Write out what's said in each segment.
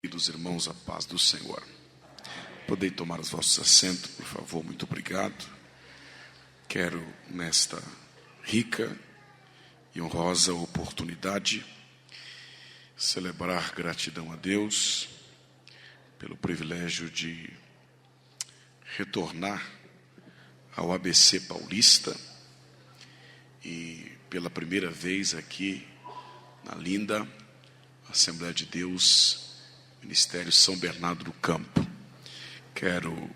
Queridos irmãos, a paz do Senhor. Podem tomar os vossos assentos, por favor, muito obrigado. Quero, nesta rica e honrosa oportunidade, celebrar gratidão a Deus pelo privilégio de retornar ao ABC Paulista e pela primeira vez aqui na linda Assembleia de Deus, Ministério São Bernardo do Campo. Quero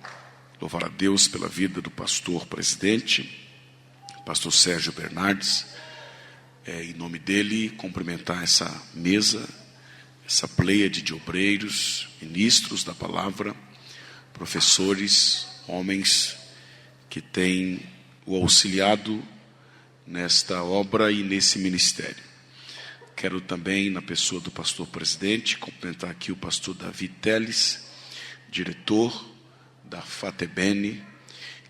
louvar a Deus pela vida do pastor presidente, pastor Sérgio Bernardes, em nome dele cumprimentar essa mesa, essa pleiade de obreiros, ministros da palavra, professores, homens que têm o auxiliado nesta obra e nesse ministério. Quero também, na pessoa do pastor presidente, cumprimentar aqui o pastor Davi Teles, diretor da FATEBEN.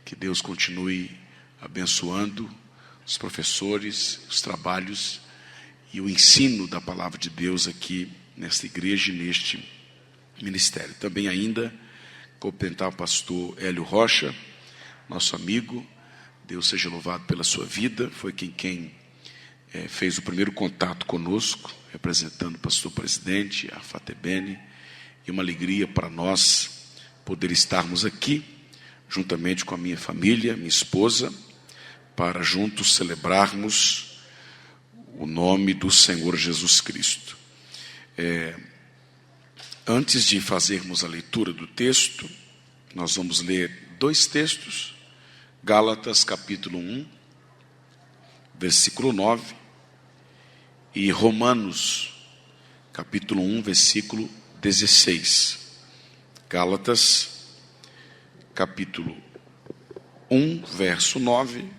Que Deus continue abençoando os professores, os trabalhos e o ensino da palavra de Deus aqui nesta igreja e neste ministério. Também ainda cumprimentar o pastor Hélio Rocha, nosso amigo. Deus seja louvado pela sua vida. Foi quem fez o primeiro contato conosco, representando o pastor presidente, a FATEBEN, e uma alegria para nós poder estarmos aqui, juntamente com a minha família, minha esposa, para juntos celebrarmos o nome do Senhor Jesus Cristo. Antes de fazermos a leitura do texto, nós vamos ler dois textos, Gálatas capítulo 1, versículo 9, e Romanos, capítulo 1, versículo 16. Gálatas, capítulo 1, verso 9,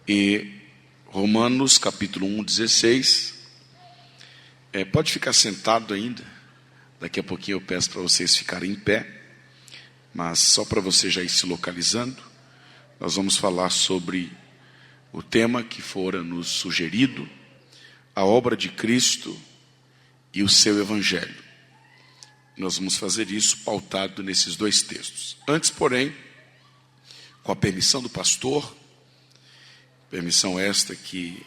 e Romanos, capítulo 1, 16. Pode ficar sentado ainda, daqui a pouquinho eu peço para vocês ficarem em pé, mas só para você já ir se localizando, nós vamos falar sobre o tema que fora nos sugerido, a obra de Cristo e o seu Evangelho. Nós vamos fazer isso pautado nesses dois textos. Antes, porém, com a permissão do pastor, permissão esta que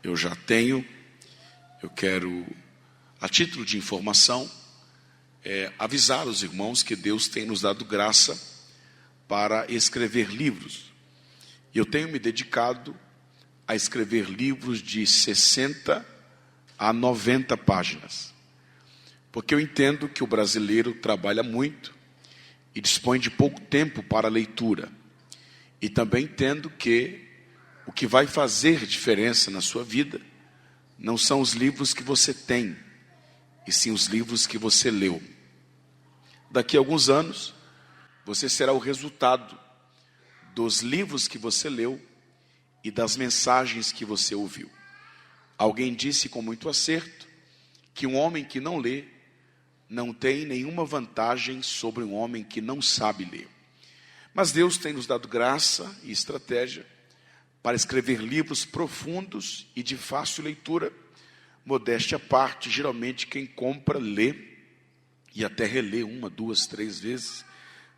eu já tenho, eu quero, a título de informação, avisar os irmãos que Deus tem nos dado graça para escrever livros. Eu tenho me dedicado a escrever livros de 60 a 90 páginas. Porque eu entendo que o brasileiro trabalha muito e dispõe de pouco tempo para a leitura. E também entendo que o que vai fazer diferença na sua vida não são os livros que você tem, e sim os livros que você leu. Daqui a alguns anos, você será o resultado dos livros que você leu e das mensagens que você ouviu. Alguém disse com muito acerto que um homem que não lê não tem nenhuma vantagem sobre um homem que não sabe ler. Mas Deus tem nos dado graça e estratégia para escrever livros profundos e de fácil leitura. Modéstia à parte, geralmente quem compra lê e até relê 1, 2, 3 vezes,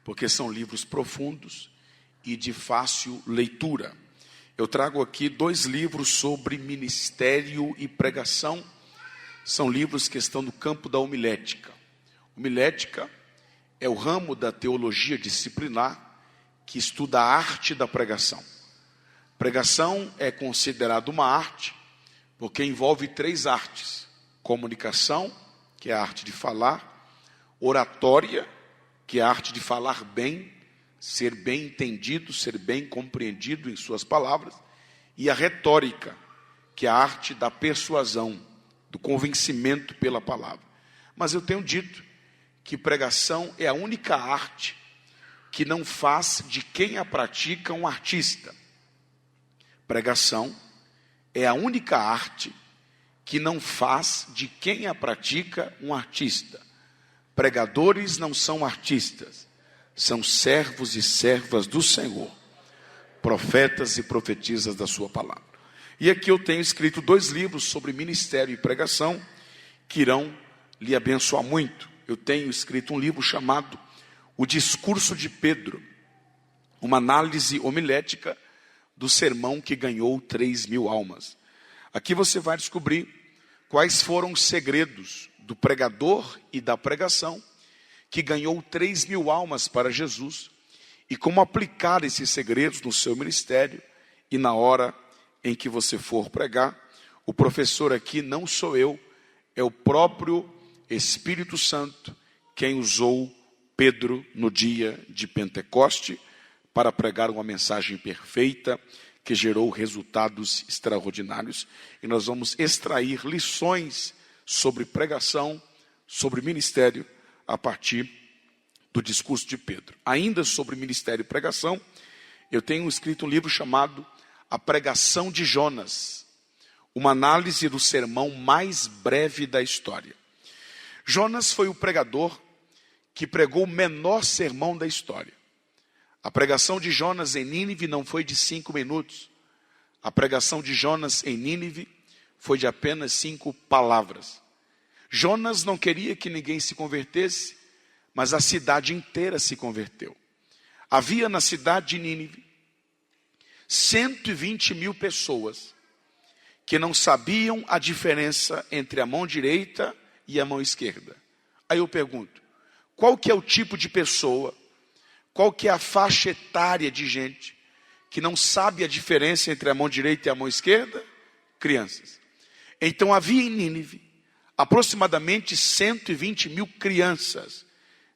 porque são livros profundos e de fácil leitura. Eu trago aqui 2 livros sobre ministério e pregação. São livros que estão no campo da homilética. Homilética é o ramo da teologia disciplinar que estuda a arte da pregação. Pregação é considerada uma arte porque envolve 3 artes: comunicação, que é a arte de falar; oratória, que é a arte de falar bem, ser bem entendido, ser bem compreendido em suas palavras; e a retórica, que é a arte da persuasão, do convencimento pela palavra. Mas eu tenho dito que pregação é a única arte que não faz de quem a pratica um artista. Pregação é a única arte que não faz de quem a pratica um artista. Pregadores não são artistas, são servos e servas do Senhor, profetas e profetisas da sua palavra. E aqui eu tenho escrito 2 livros sobre ministério e pregação, que irão lhe abençoar muito. Eu tenho escrito um livro chamado O Discurso de Pedro, uma análise homilética do sermão que ganhou 3.000 almas. Aqui você vai descobrir quais foram os segredos do pregador e da pregação que ganhou 3.000 almas para Jesus e como aplicar esses segredos no seu ministério e na hora em que você for pregar. O professor aqui não sou eu, é o próprio Espírito Santo quem usou Pedro no dia de Pentecoste para pregar uma mensagem perfeita que gerou resultados extraordinários. E nós vamos extrair lições sobre pregação, sobre ministério, a partir do discurso de Pedro. Ainda sobre ministério e pregação, eu tenho escrito um livro chamado A Pregação de Jonas, uma análise do sermão mais breve da história. Jonas foi o pregador que pregou o menor sermão da história. A pregação de Jonas em Nínive não foi de 5 minutos. A pregação de Jonas em Nínive foi de apenas 5 palavras. Jonas não queria que ninguém se convertesse, mas a cidade inteira se converteu. Havia na cidade de Nínive 120.000 pessoas que não sabiam a diferença entre a mão direita e a mão esquerda. Aí eu pergunto, qual que é o tipo de pessoa, qual que é a faixa etária de gente que não sabe a diferença entre a mão direita e a mão esquerda? Crianças. Então havia em Nínive aproximadamente 120.000 crianças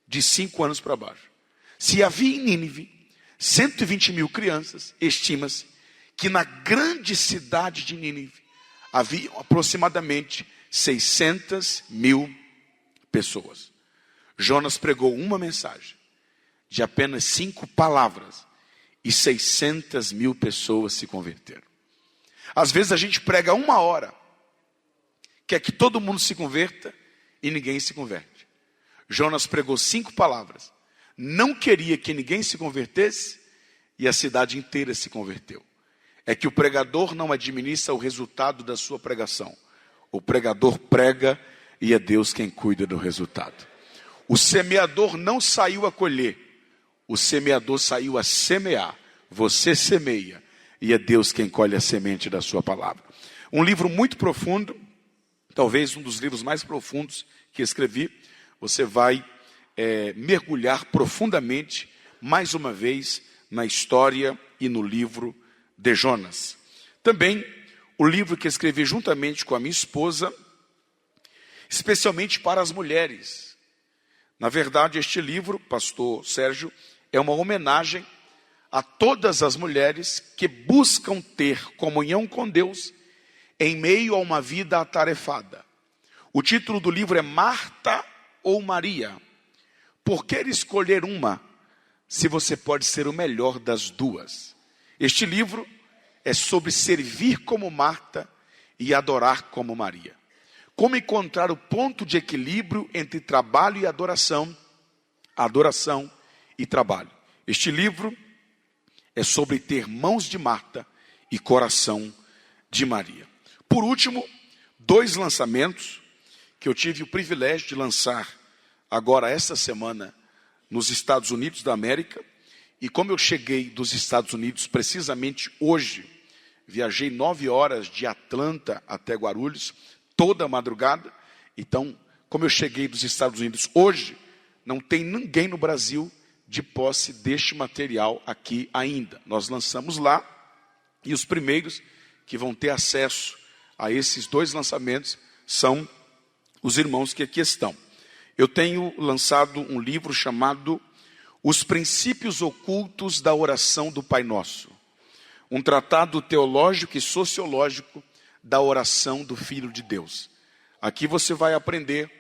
de 5 anos para baixo. Se havia em Nínive 120.000 crianças, estima-se que na grande cidade de Nínive havia aproximadamente 600.000 pessoas. Jonas pregou uma mensagem de apenas 5 palavras e 600.000 pessoas se converteram. Às vezes a gente prega 1 hora, quer que todo mundo se converta e ninguém se converte. Jonas pregou 5 palavras, não queria que ninguém se convertesse e a cidade inteira se converteu. É que o pregador não administra o resultado da sua pregação. O pregador prega e é Deus quem cuida do resultado. O semeador não saiu a colher, o semeador saiu a semear. Você semeia e é Deus quem colhe a semente da sua palavra. Um livro muito profundo, talvez um dos livros mais profundos que escrevi. Você vai mergulhar profundamente, mais uma vez, na história e no livro de Jonas. Também o livro que escrevi juntamente com a minha esposa, especialmente para as mulheres. Na verdade, este livro, pastor Sérgio, é uma homenagem a todas as mulheres que buscam ter comunhão com Deus em meio a uma vida atarefada. O título do livro é Marta ou Maria? Por que escolher uma, se você pode ser o melhor das duas? Este livro é sobre servir como Marta e adorar como Maria. Como encontrar o ponto de equilíbrio entre trabalho e adoração e trabalho. Este livro é sobre ter mãos de Marta e coração de Maria. Por último, 2 lançamentos que eu tive o privilégio de lançar agora esta semana nos Estados Unidos da América. E como eu cheguei dos Estados Unidos precisamente hoje, viajei 9 horas de Atlanta até Guarulhos, toda a madrugada. Então, como eu cheguei dos Estados Unidos hoje, não tem ninguém no Brasil de posse deste material aqui ainda. Nós lançamos lá e os primeiros que vão ter acesso a esses 2 lançamentos são os irmãos que aqui estão. Eu tenho lançado um livro chamado Os Princípios Ocultos da Oração do Pai Nosso. Um tratado teológico e sociológico da oração do Filho de Deus. Aqui você vai aprender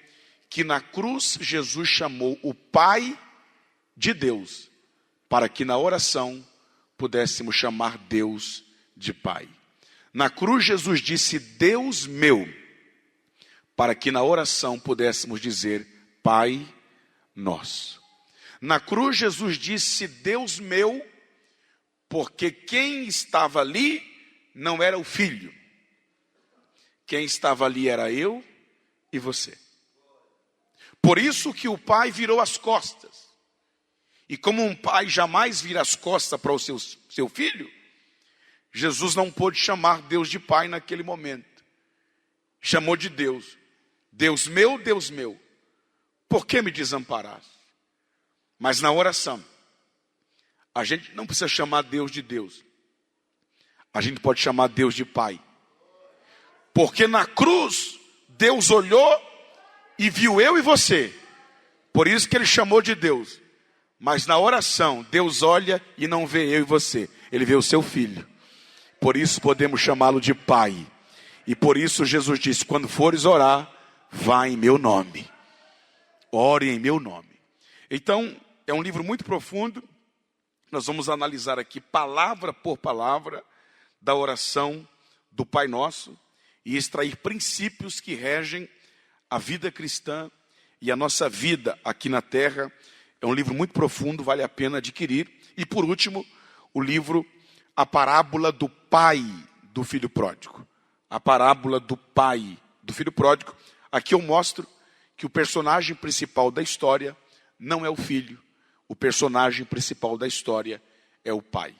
que na cruz Jesus chamou o Pai de Deus, para que na oração pudéssemos chamar Deus de Pai. Na cruz Jesus disse Deus meu, para que na oração pudéssemos dizer Pai nosso. Na cruz Jesus disse Deus meu, porque quem estava ali não era o Filho. Quem estava ali era eu e você. Por isso que o pai virou as costas. E como um pai jamais vira as costas para o seu filho, Jesus não pôde chamar Deus de pai naquele momento. Chamou de Deus. Deus meu, por que me desamparaste? Mas na oração, a gente não precisa chamar Deus de Deus. A gente pode chamar Deus de pai. Porque na cruz, Deus olhou e viu eu e você. Por isso que ele chamou de Deus. Mas na oração, Deus olha e não vê eu e você. Ele vê o seu filho. Por isso podemos chamá-lo de pai. E por isso Jesus disse, quando fores orar, vá em meu nome. Ore em meu nome. Então, é um livro muito profundo. Nós vamos analisar aqui, palavra por palavra, da oração do Pai Nosso. E extrair princípios que regem a vida cristã e a nossa vida aqui na terra. É um livro muito profundo, vale a pena adquirir. E por último, o livro A Parábola do Pai do Filho Pródigo. A parábola do pai do filho pródigo. Aqui eu mostro que o personagem principal da história não é o filho. O personagem principal da história é o pai.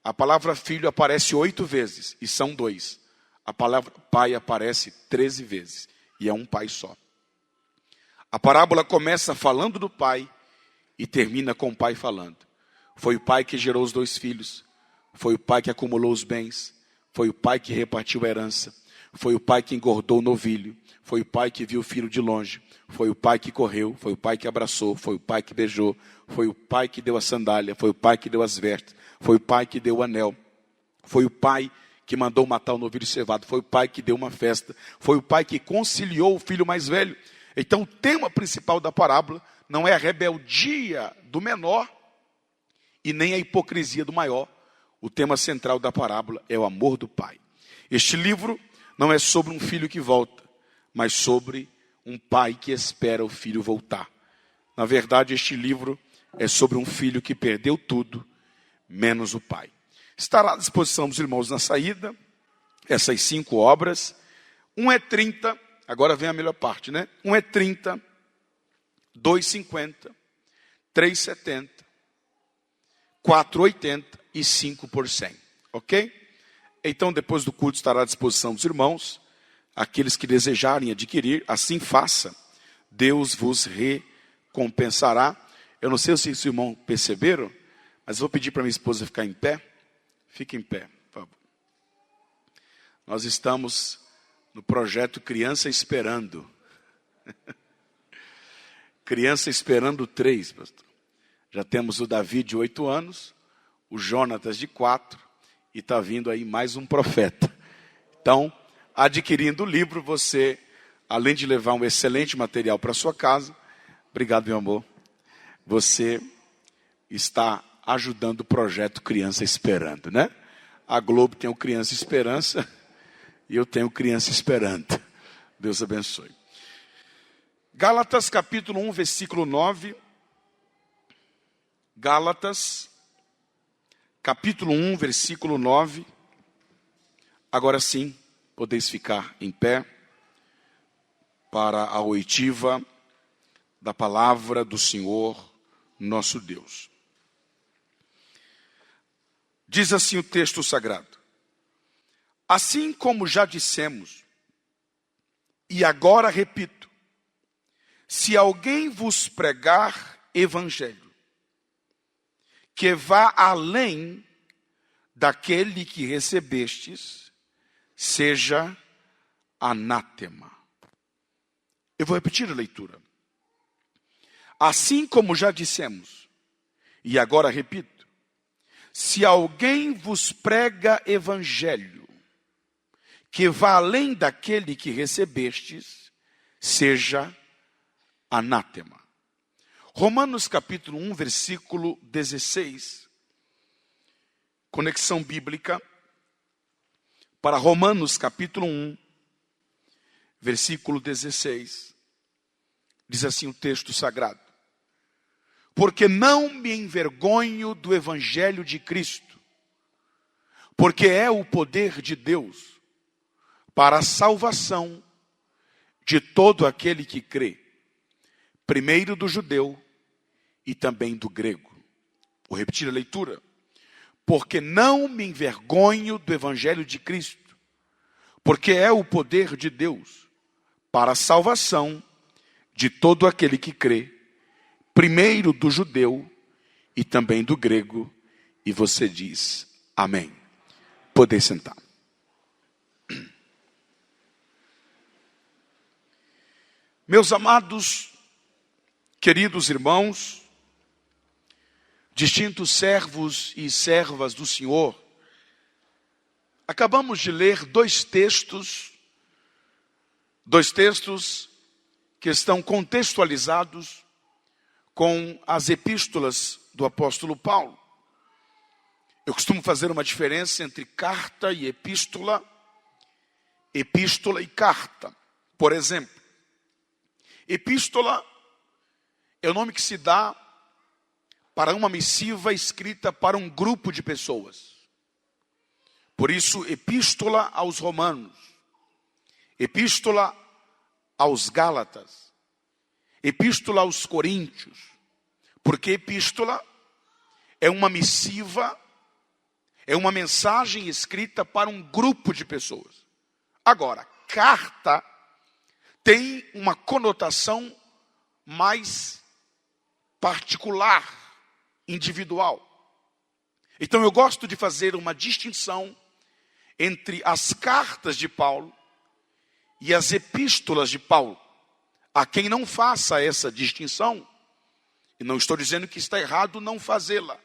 A palavra filho aparece 8 vezes e são 2. A palavra pai aparece 13 vezes e é um pai só. A parábola começa falando do pai e termina com o pai falando. Foi o pai que gerou os 2 filhos. Foi o pai que acumulou os bens. Foi o pai que repartiu a herança. Foi o pai que engordou o novilho. Foi o pai que viu o filho de longe. Foi o pai que correu. Foi o pai que abraçou. Foi o pai que beijou. Foi o pai que deu a sandália. Foi o pai que deu as vestes. Foi o pai que deu o anel. Foi o pai que mandou matar o novilho cevado. Foi o pai que deu uma festa. Foi o pai que conciliou o filho mais velho. Então o tema principal da parábola não é a rebeldia do menor e nem a hipocrisia do maior. O tema central da parábola é o amor do pai. Este livro não é sobre um filho que volta, mas sobre um pai que espera o filho voltar. Na verdade, este livro é sobre um filho que perdeu tudo, menos o pai. Estará à disposição dos irmãos na saída, essas 5 obras. Um é 30, agora vem a melhor parte, né? Um é 30, 2,50, 3,70, 4,80 e 5 por 100, ok? Então, depois do culto, estará à disposição dos irmãos. Aqueles que desejarem adquirir, assim faça. Deus vos recompensará. Eu não sei se os irmãos perceberam, mas vou pedir para minha esposa ficar em pé. Fique em pé, por favor. Nós estamos no projeto Criança Esperando. Criança Esperando 3, pastor. Já temos o Davi de 8 anos, o Jonatas de 4, e está vindo aí mais um profeta. Então, adquirindo o livro, você, além de levar um excelente material para sua casa, obrigado, meu amor, você está ajudando o projeto Criança Esperando, né? A Globo tem o Criança Esperança e eu tenho Criança Esperando. Deus abençoe. Gálatas capítulo 1, versículo 9. Gálatas capítulo 1, versículo 9. Agora sim, podeis ficar em pé para a oitiva da palavra do Senhor nosso Deus. Diz assim o texto sagrado: assim como já dissemos, e agora repito, se alguém vos pregar evangelho, que vá além daquele que recebestes, seja anátema. Eu vou repetir a leitura. Assim como já dissemos, e agora repito, se alguém vos prega evangelho, que vá além daquele que recebestes, seja anátema. Romanos capítulo 1, versículo 16. Conexão bíblica para Romanos capítulo 1, versículo 16. Diz assim o texto sagrado: porque não me envergonho do evangelho de Cristo, porque é o poder de Deus para a salvação de todo aquele que crê, primeiro do judeu e também do grego. Vou repetir a leitura. Porque não me envergonho do evangelho de Cristo, porque é o poder de Deus para a salvação de todo aquele que crê, primeiro do judeu e também do grego. E você diz amém. Poder sentar. Meus amados, queridos irmãos, distintos servos e servas do Senhor, acabamos de ler dois textos que estão contextualizados com as epístolas do apóstolo Paulo. Eu costumo fazer uma diferença entre carta e epístola e carta. Por exemplo, epístola é o nome que se dá para uma missiva escrita para um grupo de pessoas. Por isso, epístola aos Romanos, epístola aos Gálatas, epístola aos Coríntios, porque epístola é uma missiva, é uma mensagem escrita para um grupo de pessoas. Agora, carta tem uma conotação mais particular, individual. Então eu gosto de fazer uma distinção entre as cartas de Paulo e as epístolas de Paulo. A quem não faça essa distinção, e não estou dizendo que está errado não fazê-la,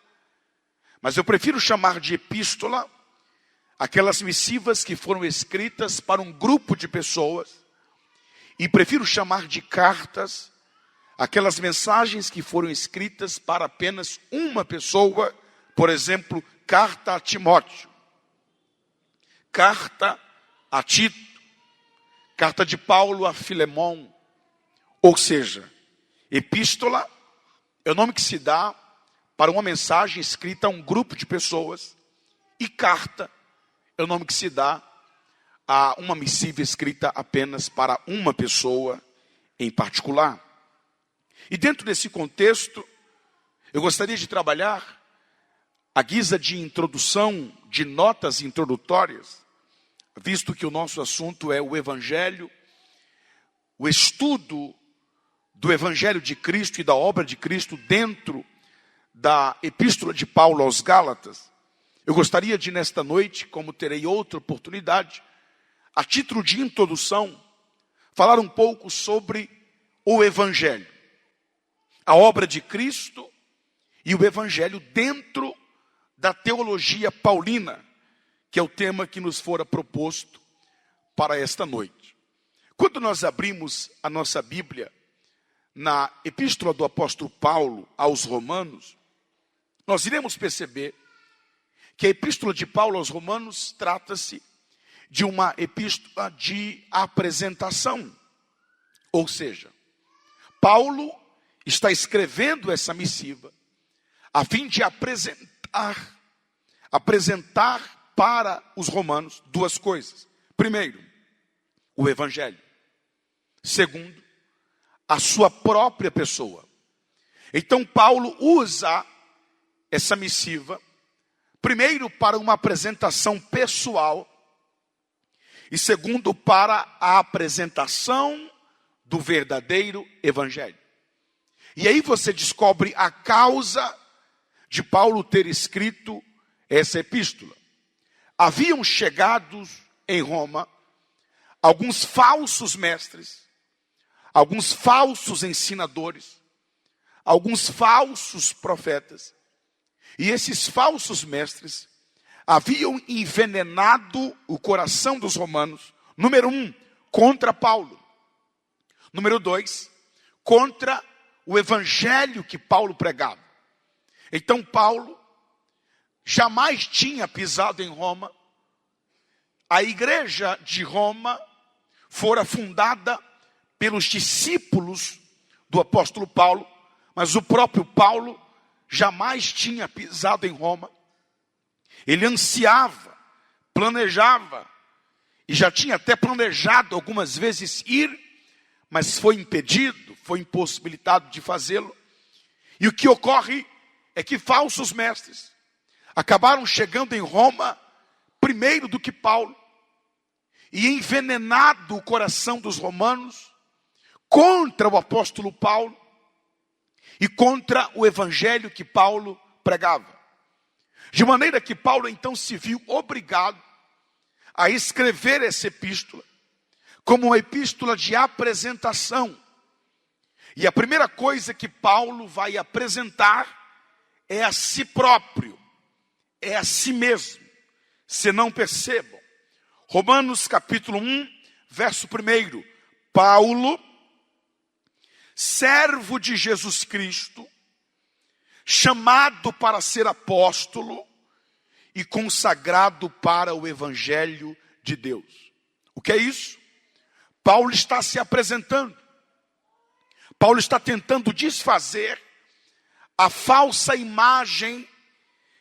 mas eu prefiro chamar de epístola aquelas missivas que foram escritas para um grupo de pessoas, e prefiro chamar de cartas aquelas mensagens que foram escritas para apenas uma pessoa. Por exemplo, carta a Timóteo, carta a Tito, carta de Paulo a Filemão. Ou seja, epístola é o nome que se dá para uma mensagem escrita a um grupo de pessoas, e carta é o nome que se dá a uma missiva escrita apenas para uma pessoa em particular. E dentro desse contexto, eu gostaria de trabalhar, à guisa de introdução, de notas introdutórias, visto que o nosso assunto é o Evangelho, o estudo do Evangelho de Cristo e da obra de Cristo dentro da Epístola de Paulo aos Gálatas. Eu gostaria de, nesta noite, como terei outra oportunidade, a título de introdução, falar um pouco sobre o Evangelho, a obra de Cristo e o Evangelho dentro da teologia paulina, que é o tema que nos fora proposto para esta noite. Quando nós abrimos a nossa Bíblia na Epístola do apóstolo Paulo aos Romanos, nós iremos perceber que a Epístola de Paulo aos Romanos trata-se de uma epístola de apresentação. Ou seja, Paulo está escrevendo essa missiva a fim de apresentar para os romanos duas coisas. Primeiro, o Evangelho. Segundo, a sua própria pessoa. Então Paulo usa essa missiva, primeiro para uma apresentação pessoal, e segundo para a apresentação do verdadeiro Evangelho. E aí você descobre a causa de Paulo ter escrito essa epístola. Haviam chegados em Roma alguns falsos mestres, alguns falsos ensinadores, alguns falsos profetas. E esses falsos mestres haviam envenenado o coração dos romanos, número 1, contra Paulo. Número 2, contra o evangelho que Paulo pregava. Então Paulo jamais tinha pisado em Roma. A igreja de Roma fora fundada pelos discípulos do apóstolo Paulo, mas o próprio Paulo jamais tinha pisado em Roma. Ele ansiava, planejava, e já tinha até planejado algumas vezes ir, mas foi impedido, foi impossibilitado de fazê-lo. E o que ocorre é que falsos mestres acabaram chegando em Roma primeiro do que Paulo, e envenenado o coração dos romanos contra o apóstolo Paulo e contra o evangelho que Paulo pregava. De maneira que Paulo então se viu obrigado a escrever essa epístola como uma epístola de apresentação. E a primeira coisa que Paulo vai apresentar é a si próprio, é a si mesmo. Se não percebam, Romanos capítulo 1, verso 1, Paulo, servo de Jesus Cristo, chamado para ser apóstolo e consagrado para o evangelho de Deus. O que é isso? Paulo está se apresentando. Paulo está tentando desfazer a falsa imagem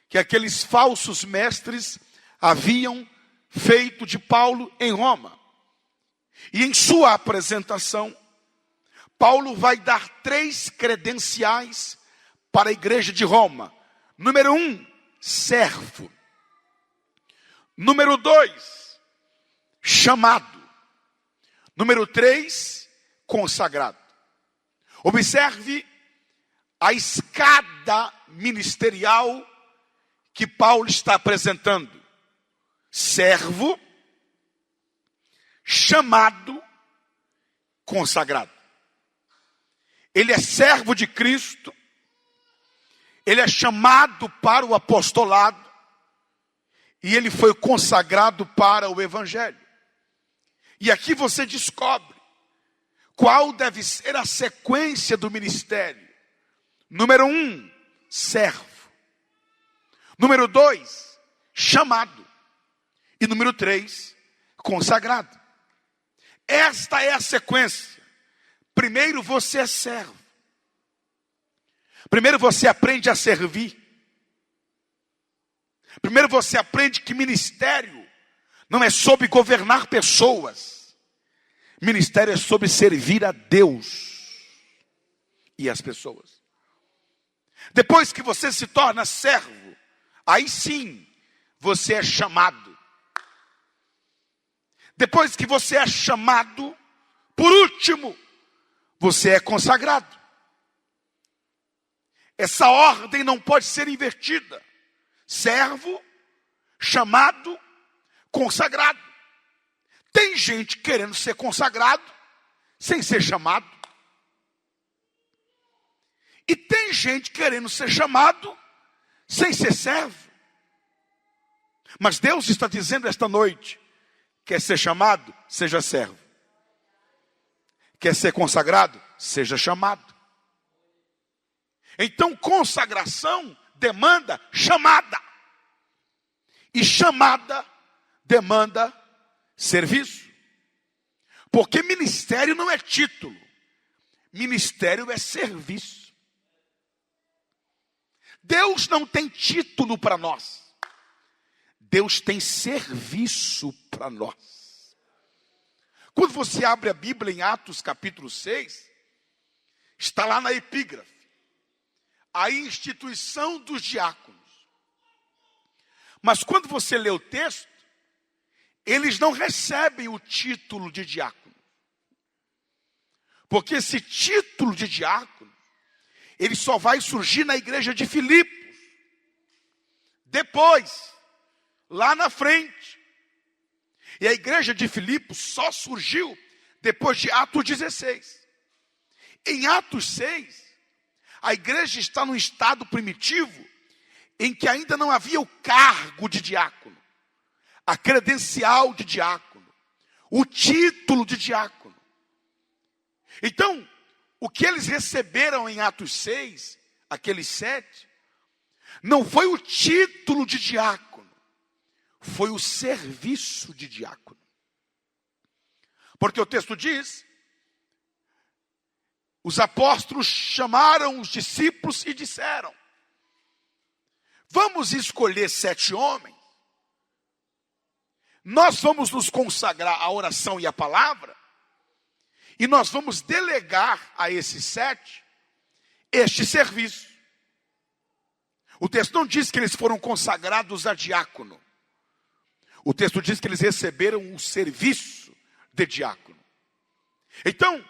que aqueles falsos mestres haviam feito de Paulo em Roma. E em sua apresentação, Paulo vai dar 3 credenciais para a igreja de Roma. Número 1, servo. Número 2, chamado. Número 3, consagrado. Observe a escada ministerial que Paulo está apresentando. Servo, chamado, consagrado. Ele é servo de Cristo, ele é chamado para o apostolado e ele foi consagrado para o evangelho. E aqui você descobre qual deve ser a sequência do ministério. Número 1, servo. Número 2, chamado. E número 3, consagrado. Esta é a sequência. Primeiro você é servo. Primeiro você aprende a servir. Primeiro você aprende que ministério não é sobre governar pessoas. Ministério é sobre servir a Deus e as pessoas. Depois que você se torna servo, aí sim você é chamado. Depois que você é chamado, por último, você é consagrado. Essa ordem não pode ser invertida. Servo, chamado, consagrado. Tem gente querendo ser consagrado sem ser chamado. E tem gente querendo ser chamado sem ser servo. Mas Deus está dizendo esta noite: quer ser chamado? Seja servo. Quer ser consagrado? Seja chamado. Então, consagração demanda chamada. E chamada demanda serviço. Porque ministério não é título. Ministério é serviço. Deus não tem título para nós. Deus tem serviço para nós. Quando você abre a Bíblia em Atos capítulo 6, está lá na epígrafe a instituição dos diáconos. Mas quando você lê o texto, eles não recebem o título de diácono. Porque esse título de diácono, ele só vai surgir na igreja de Filipos. Depois, lá na frente. E a igreja de Filipos só surgiu depois de Atos 16. Em Atos 6, a igreja está num estado primitivo em que ainda não havia o cargo de diácono, a credencial de diácono, o título de diácono. Então, o que eles receberam em Atos 6, aqueles 7, não foi o título de diácono, foi o serviço de diácono. Porque o texto diz: os apóstolos chamaram os discípulos e disseram: vamos escolher 7 homens, nós vamos nos consagrar à oração e à palavra, E nós vamos delegar a esses 7 este serviço. O texto não diz que eles foram consagrados a diácono. O texto diz que eles receberam o serviço de diácono. Então,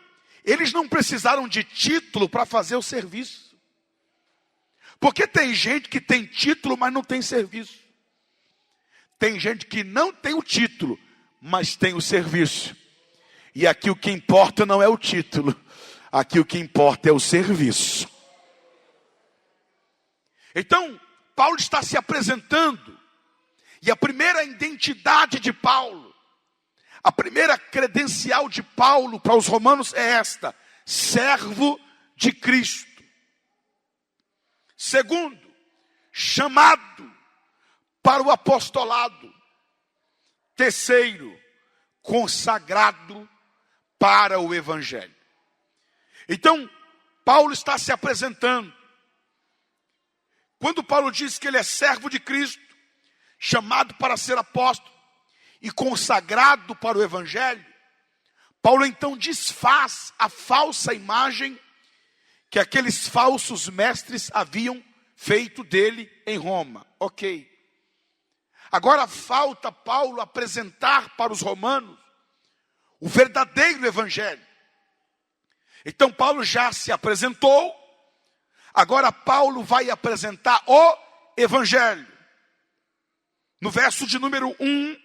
eles não precisaram de título para fazer o serviço. Porque tem gente que tem título, mas não tem serviço. Tem gente que não tem o título, mas tem o serviço. E aqui o que importa não é o título. Aqui o que importa é o serviço. Então, Paulo está se apresentando. E a primeira identidade de Paulo, a primeira credencial de Paulo para os romanos é esta: servo de Cristo. Segundo, chamado para o apostolado. Terceiro, consagrado para o evangelho. Então, Paulo está se apresentando. Quando Paulo diz que ele é servo de Cristo, chamado para ser apóstolo e consagrado para o evangelho, Paulo então desfaz a falsa imagem que aqueles falsos mestres haviam feito dele em Roma. Ok. Agora falta Paulo apresentar para os romanos o verdadeiro evangelho. Então Paulo já se apresentou, agora Paulo vai apresentar o evangelho. No verso de número 1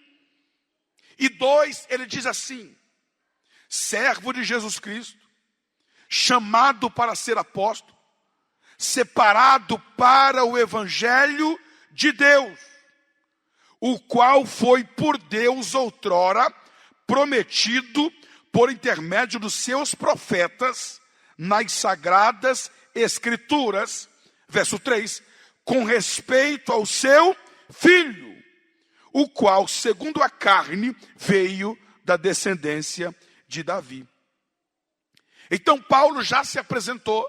e 2, ele diz assim: servo de Jesus Cristo, chamado para ser apóstolo, separado para o evangelho de Deus, o qual foi por Deus outrora prometido por intermédio dos seus profetas nas sagradas escrituras, verso 3, com respeito ao seu filho, o qual, segundo a carne, veio da descendência de Davi. Então Paulo já se apresentou.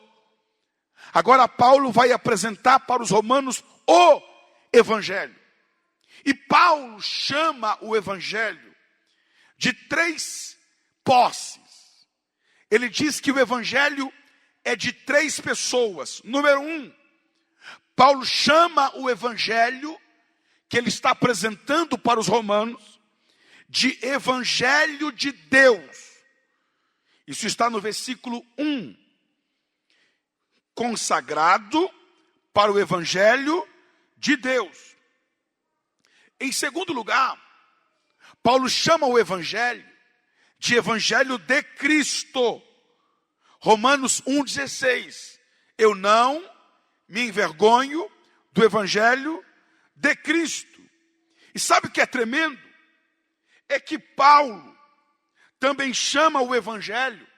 Agora Paulo vai apresentar para os romanos o evangelho. E Paulo chama o evangelho de 3 posses. Ele diz que o evangelho é de 3 pessoas. Número 1, Paulo chama o evangelho que ele está apresentando para os romanos de evangelho de Deus. Isso está no versículo 1. Consagrado para o evangelho de Deus. Em segundo lugar, Paulo chama o evangelho de evangelho de Cristo. Romanos 1,16. Eu não me envergonho do evangelho de Cristo. E sabe o que é tremendo? É que Paulo também chama o evangelho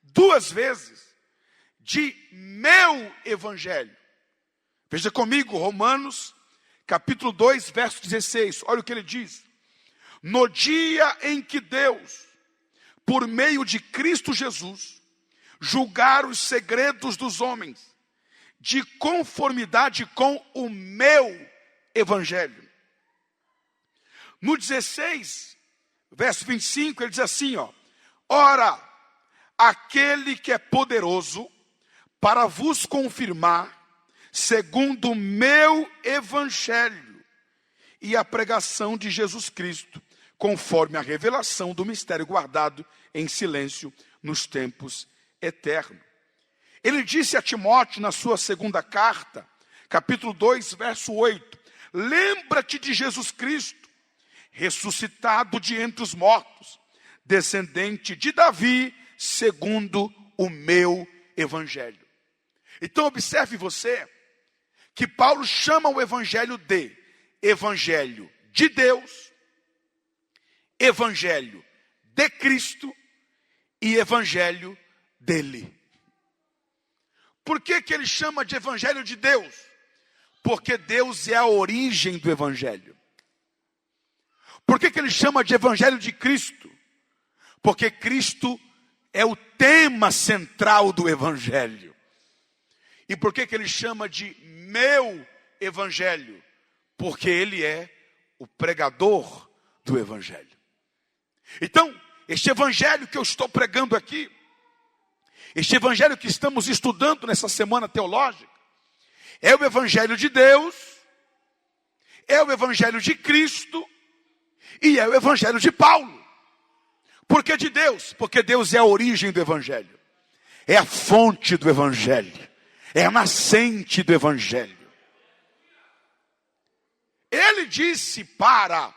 2 vezes de meu evangelho. Veja comigo, Romanos capítulo 2, verso 16. Olha o que ele diz: no dia em que Deus, por meio de Cristo Jesus, julgar os segredos dos homens, de conformidade com o meu evangelho. No 16, verso 25, ele diz assim, ora, aquele que é poderoso para vos confirmar, segundo o meu evangelho e a pregação de Jesus Cristo, conforme a revelação do mistério guardado em silêncio nos tempos eternos. Ele disse a Timóteo na sua segunda carta, capítulo 2, verso 8, lembra-te de Jesus Cristo, ressuscitado de entre os mortos, descendente de Davi, segundo o meu evangelho. Então observe você, que Paulo chama o evangelho de evangelho de Deus, evangelho de Cristo e evangelho dele. Por que ele chama de evangelho de Deus? Porque Deus é a origem do evangelho. Por que ele chama de evangelho de Cristo? Porque Cristo é o tema central do evangelho. E por que ele chama de meu evangelho? Porque ele é o pregador do evangelho. Então, este evangelho que eu estou pregando aqui Este evangelho que estamos estudando nessa semana teológica é o evangelho de Deus, é o evangelho de Cristo e é o evangelho de Paulo. Por que de Deus? Porque Deus é a origem do evangelho, é a fonte do evangelho, é a nascente do evangelho. Ele disse para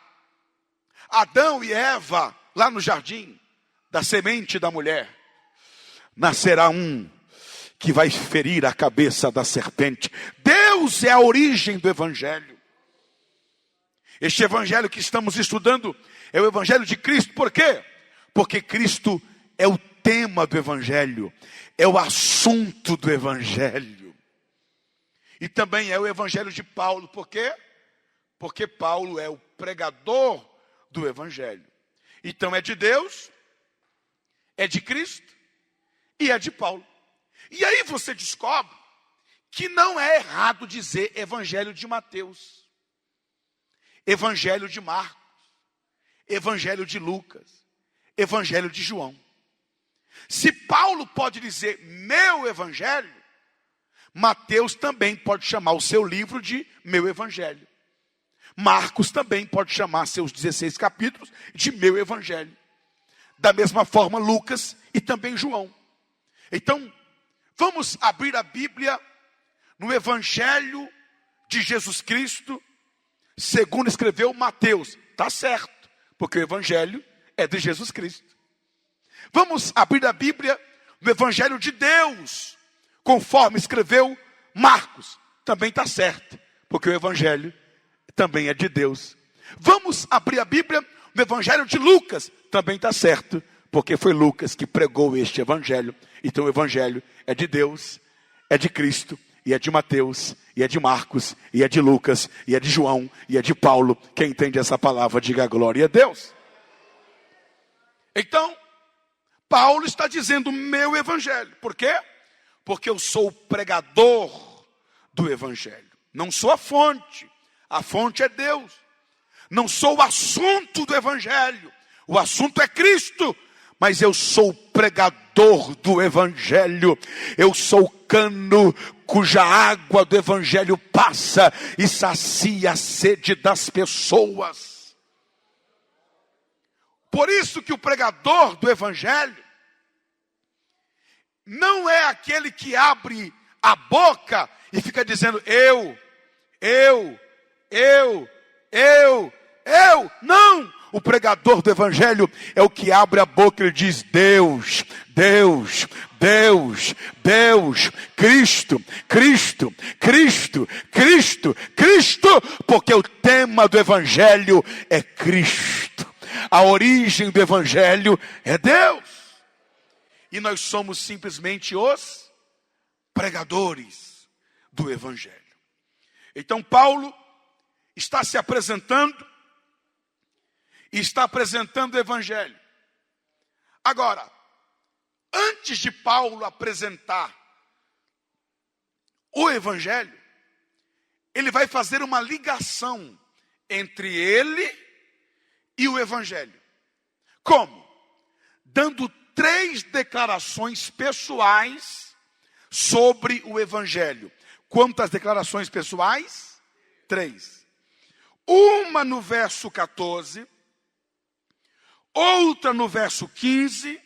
Adão e Eva, lá no jardim, da semente da mulher, nascerá um que vai ferir a cabeça da serpente. Deus é a origem do evangelho. Este evangelho que estamos estudando é o evangelho de Cristo. Por quê? Porque Cristo é o tema do evangelho, é o assunto do evangelho. E também é o evangelho de Paulo. Por quê? Porque Paulo é o pregador do evangelho. Então é de Deus, é de Cristo e é de Paulo. E aí você descobre que não é errado dizer evangelho de Mateus, evangelho de Marcos, evangelho de Lucas, evangelho de João. Se Paulo pode dizer meu evangelho, Mateus também pode chamar o seu livro de meu evangelho. Marcos também pode chamar seus 16 capítulos de meu evangelho. Da mesma forma Lucas e também João. Então, vamos abrir a Bíblia no evangelho de Jesus Cristo, segundo escreveu Mateus. Está certo, porque o evangelho é de Jesus Cristo. Vamos abrir a Bíblia no evangelho de Deus, conforme escreveu Marcos. Também está certo, porque o evangelho também é de Deus. Vamos abrir a Bíblia no evangelho de Lucas. Também está certo, porque foi Lucas que pregou este evangelho. Então o evangelho é de Deus, é de Cristo, e é de Mateus, e é de Marcos, e é de Lucas, e é de João, e é de Paulo. Quem entende essa palavra, diga glória a Deus. Então, Paulo está dizendo meu evangelho. Por quê? Porque eu sou o pregador do evangelho. Não sou a fonte é Deus. Não sou o assunto do evangelho. O assunto é Cristo. Mas eu sou o pregador do evangelho. Eu sou o cano cuja água do evangelho passa e sacia a sede das pessoas. Por isso que o pregador do evangelho não é aquele que abre a boca e fica dizendo eu. Não! O pregador do evangelho é o que abre a boca e diz Deus, Cristo, porque o tema do evangelho é Cristo. A origem do evangelho é Deus. E nós somos simplesmente os pregadores do evangelho. Então Paulo está se apresentando e está apresentando o evangelho. Agora, antes de Paulo apresentar o evangelho, ele vai fazer uma ligação entre ele e o evangelho. Como? Dando 3 declarações pessoais sobre o evangelho. Quantas declarações pessoais? 3. Uma no verso 14, outra no verso 15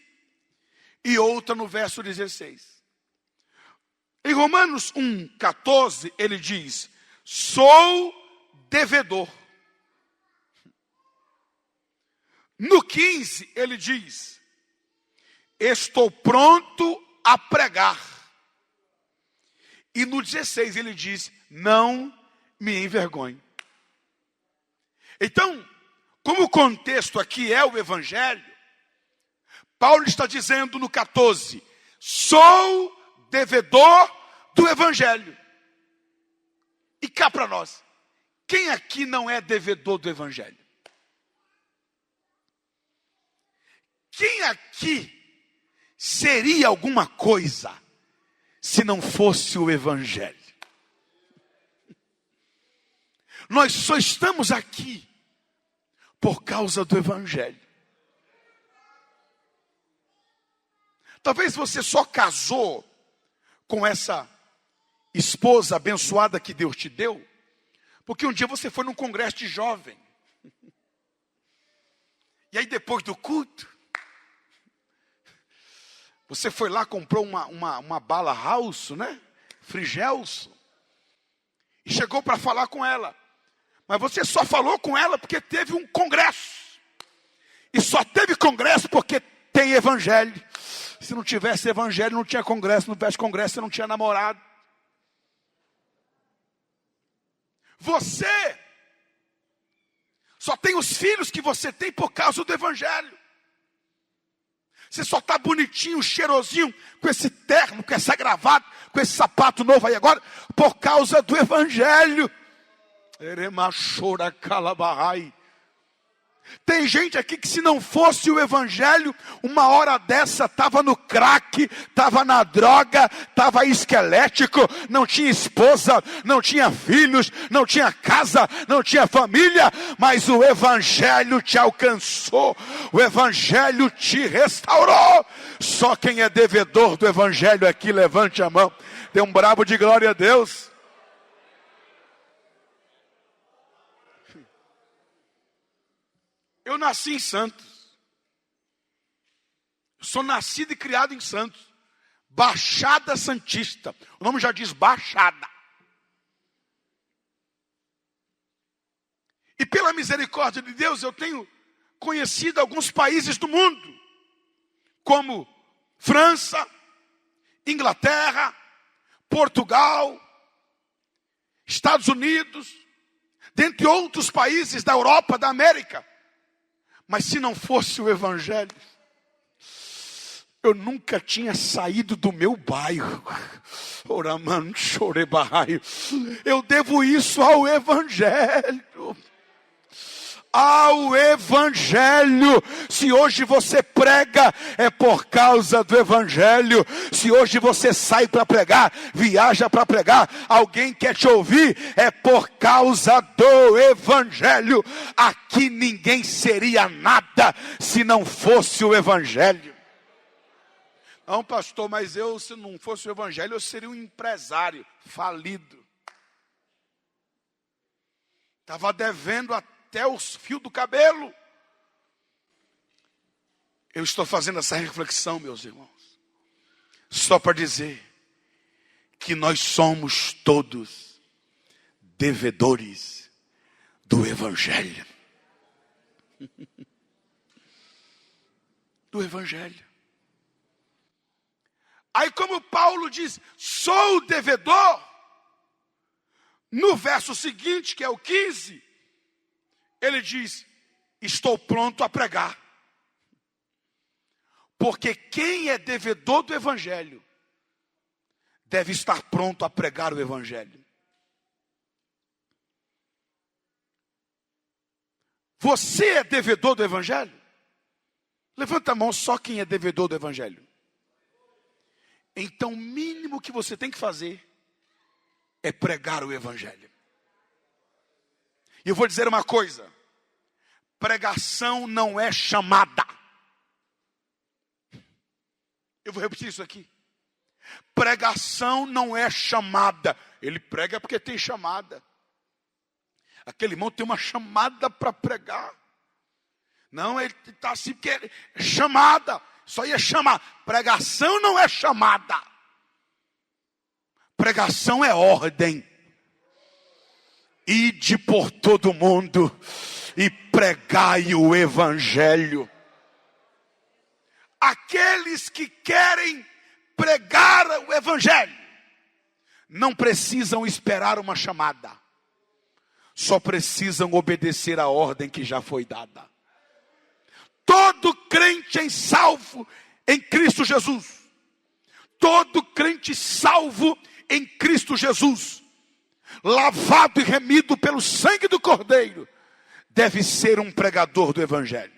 e outra no verso 16. Em Romanos 1,14 ele diz, sou devedor. No 15 ele diz, estou pronto a pregar. E no 16 ele diz, não me envergonhe. Então, como o contexto aqui é o evangelho, Paulo está dizendo no 14, sou devedor do evangelho. E cá para nós, quem aqui não é devedor do evangelho? Quem aqui seria alguma coisa se não fosse o evangelho? Nós só estamos aqui por causa do evangelho. Talvez você só casou com essa esposa abençoada que Deus te deu, porque um dia você foi num congresso de jovem. E aí depois do culto, você foi lá, comprou uma bala House, né? Frigelson. E chegou para falar com ela. Mas você só falou com ela porque teve um congresso. E só teve congresso porque tem evangelho. Se não tivesse evangelho, não tinha congresso. Não tivesse congresso, você não tinha namorado. Você só tem os filhos que você tem por causa do evangelho. Você só está bonitinho, cheirosinho, com esse terno, com essa gravata, com esse sapato novo aí agora, por causa do evangelho. Eremachora calabarrai. Tem gente aqui que se não fosse o evangelho, uma hora dessa estava no crack, estava na droga, estava esquelético, não tinha esposa, não tinha filhos, não tinha casa, não tinha família, mas o evangelho te alcançou, o evangelho te restaurou. Só quem é devedor do evangelho aqui, levante a mão, dê um bravo de glória a Deus. Eu nasci em Santos. Eu sou nascido e criado em Santos. Baixada Santista. O nome já diz Baixada. E pela misericórdia de Deus, eu tenho conhecido alguns países do mundo. Como França, Inglaterra, Portugal, Estados Unidos, dentre outros países da Europa, da América. Mas se não fosse o evangelho, eu nunca tinha saído do meu bairro. Eu devo isso ao evangelho. Ao evangelho. Se hoje você prega, é por causa do evangelho. Se hoje você sai para pregar, viaja para pregar, alguém quer te ouvir, é por causa do evangelho. Aqui ninguém seria nada se não fosse o evangelho. Não, pastor, mas eu, se não fosse o evangelho, eu seria um empresário falido. Estava devendo até os fios do cabelo. Eu estou fazendo essa reflexão, meus irmãos, só para dizer que nós somos todos devedores do evangelho. Do evangelho. Aí como Paulo diz, sou devedor, no verso seguinte, que é o 15, ele diz, estou pronto a pregar. Porque quem é devedor do evangelho, deve estar pronto a pregar o evangelho. Você é devedor do evangelho? Levanta a mão só quem é devedor do evangelho. Então o mínimo que você tem que fazer é pregar o evangelho. E eu vou dizer uma coisa: pregação não é chamada. Eu vou repetir isso aqui. Pregação não é chamada. Ele prega porque tem chamada. Aquele irmão tem uma chamada para pregar. Não, ele está assim porque é chamada. Só ia chamar. Pregação não é chamada. Pregação é ordem. Ide por todo mundo e pregai o evangelho. Aqueles que querem pregar o evangelho não precisam esperar uma chamada. Só precisam obedecer a ordem que já foi dada. Todo crente em salvo em Cristo Jesus. Todo crente salvo em Cristo Jesus, lavado e remido pelo sangue do Cordeiro, deve ser um pregador do evangelho.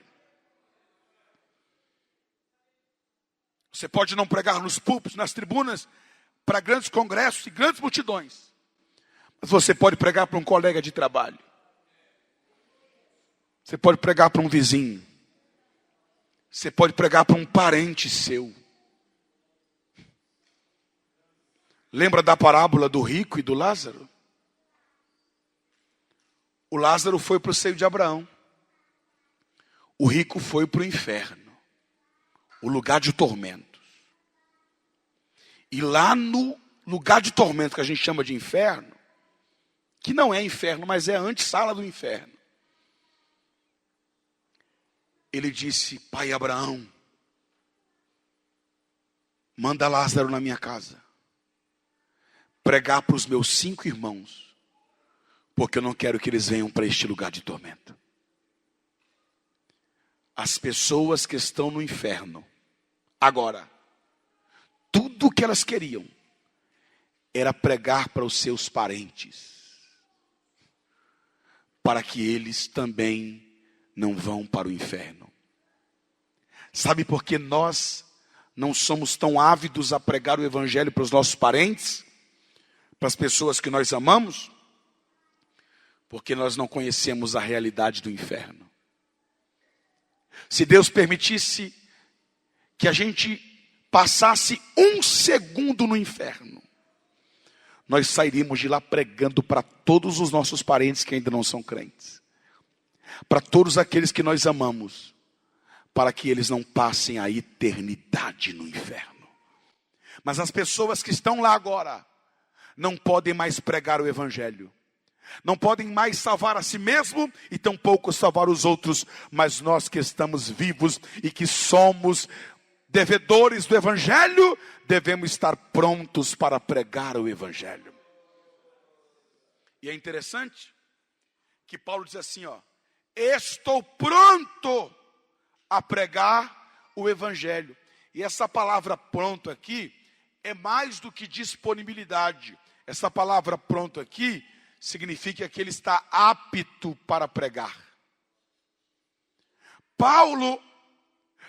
Você pode não pregar nos púlpitos, nas tribunas, para grandes congressos e grandes multidões. Mas você pode pregar para um colega de trabalho. Você pode pregar para um vizinho. Você pode pregar para um parente seu. Lembra da parábola do rico e do Lázaro? O Lázaro foi para o seio de Abraão. O rico foi para o inferno, o lugar de tormentos. E lá no lugar de tormento que a gente chama de inferno, que não é inferno, mas é a antessala do inferno, ele disse: pai Abraão, manda Lázaro na minha casa, pregar para os meus 5 irmãos, porque eu não quero que eles venham para este lugar de tormento. As pessoas que estão no inferno, agora, tudo o que elas queriam era pregar para os seus parentes, para que eles também não vão para o inferno. Sabe por que nós não somos tão ávidos a pregar o evangelho para os nossos parentes, para as pessoas que nós amamos? Porque nós não conhecemos a realidade do inferno. Se Deus permitisse que a gente passasse 1 segundo no inferno, nós sairíamos de lá pregando para todos os nossos parentes que ainda não são crentes, para todos aqueles que nós amamos, para que eles não passem a eternidade no inferno. Mas as pessoas que estão lá agora não podem mais pregar o evangelho, não podem mais salvar a si mesmo e tampouco salvar os outros. Mas nós que estamos vivos e que somos devedores do evangelho, devemos estar prontos para pregar o evangelho. E é interessante que Paulo diz assim, estou pronto a pregar o evangelho. E essa palavra pronto aqui é mais do que disponibilidade. Essa palavra pronto aqui significa que ele está apto para pregar. Paulo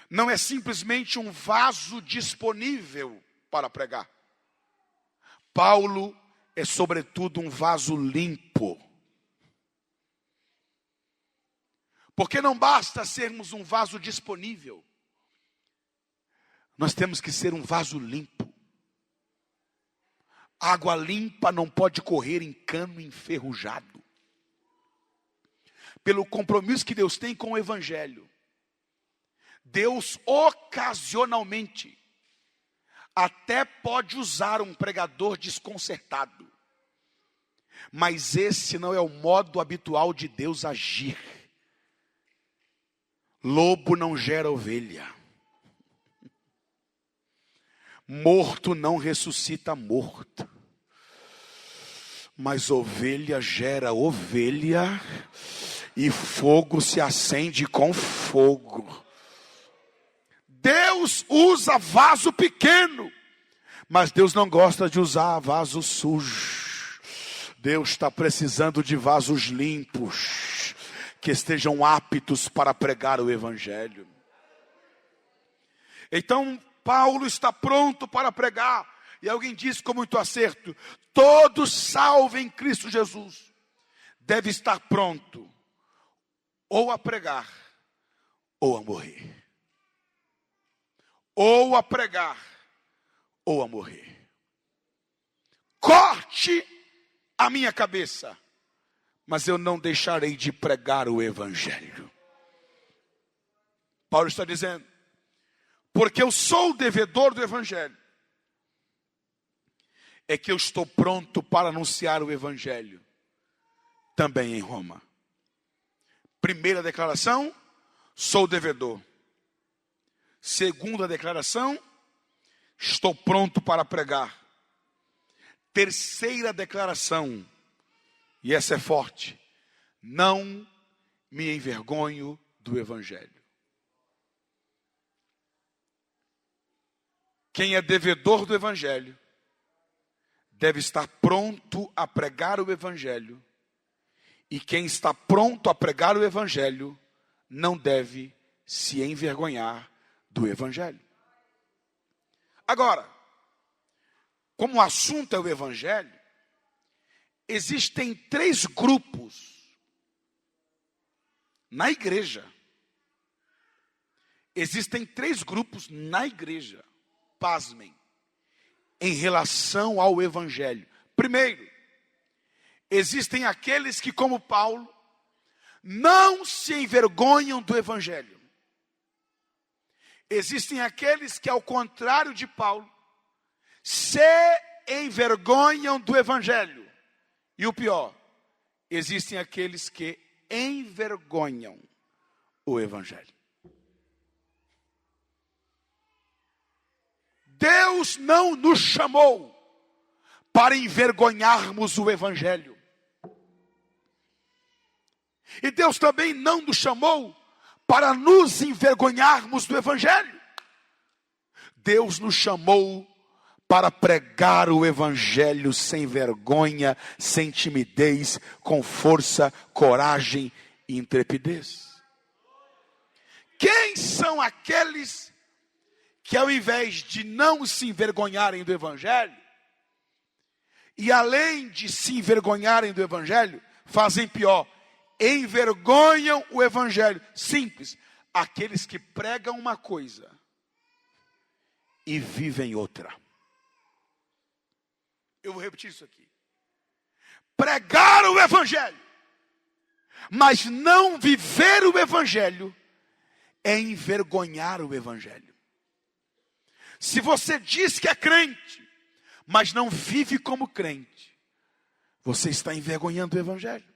não é simplesmente um vaso disponível para pregar. Paulo é sobretudo um vaso limpo. Porque não basta sermos um vaso disponível. Nós temos que ser um vaso limpo. Água limpa não pode correr em cano enferrujado. Pelo compromisso que Deus tem com o evangelho, Deus ocasionalmente até pode usar um pregador desconcertado. Mas esse não é o modo habitual de Deus agir. Lobo não gera ovelha. Morto não ressuscita morto. Mas ovelha gera ovelha, e fogo se acende com fogo. Deus usa vaso pequeno, mas Deus não gosta de usar vaso sujo. Deus está precisando de vasos limpos, que estejam aptos para pregar o evangelho. Então, Paulo está pronto para pregar. E alguém disse com muito acerto: todo salvo em Cristo Jesus deve estar pronto ou a pregar ou a morrer. Ou a pregar ou a morrer. Corte a minha cabeça, mas eu não deixarei de pregar o evangelho. Paulo está dizendo: porque eu sou o devedor do evangelho, é que eu estou pronto para anunciar o evangelho também em Roma. Primeira declaração: sou devedor. Segunda declaração: estou pronto para pregar. Terceira declaração, e essa é forte: não me envergonho do evangelho. Quem é devedor do evangelho deve estar pronto a pregar o evangelho. E quem está pronto a pregar o evangelho não deve se envergonhar do evangelho. Agora, como o assunto é o evangelho, existem 3 grupos na igreja. Existem 3 grupos na igreja. Pasmem. em relação ao evangelho. Primeiro, existem aqueles que, como Paulo, não se envergonham do evangelho. Existem aqueles que, ao contrário de Paulo, se envergonham do evangelho. E o pior, existem aqueles que envergonham o evangelho. Deus não nos chamou para envergonharmos o evangelho. E Deus também não nos chamou para nos envergonharmos do evangelho. Deus nos chamou para pregar o evangelho sem vergonha, sem timidez, com força, coragem e intrepidez. Quem são aqueles que, ao invés de não se envergonharem do evangelho, e além de se envergonharem do evangelho, fazem pior, envergonham o evangelho? Simples, aqueles que pregam uma coisa e vivem outra. Eu vou repetir isso aqui. Pregar o evangelho, mas não viver o evangelho, é envergonhar o evangelho. Se você diz que é crente, mas não vive como crente, você está envergonhando o evangelho.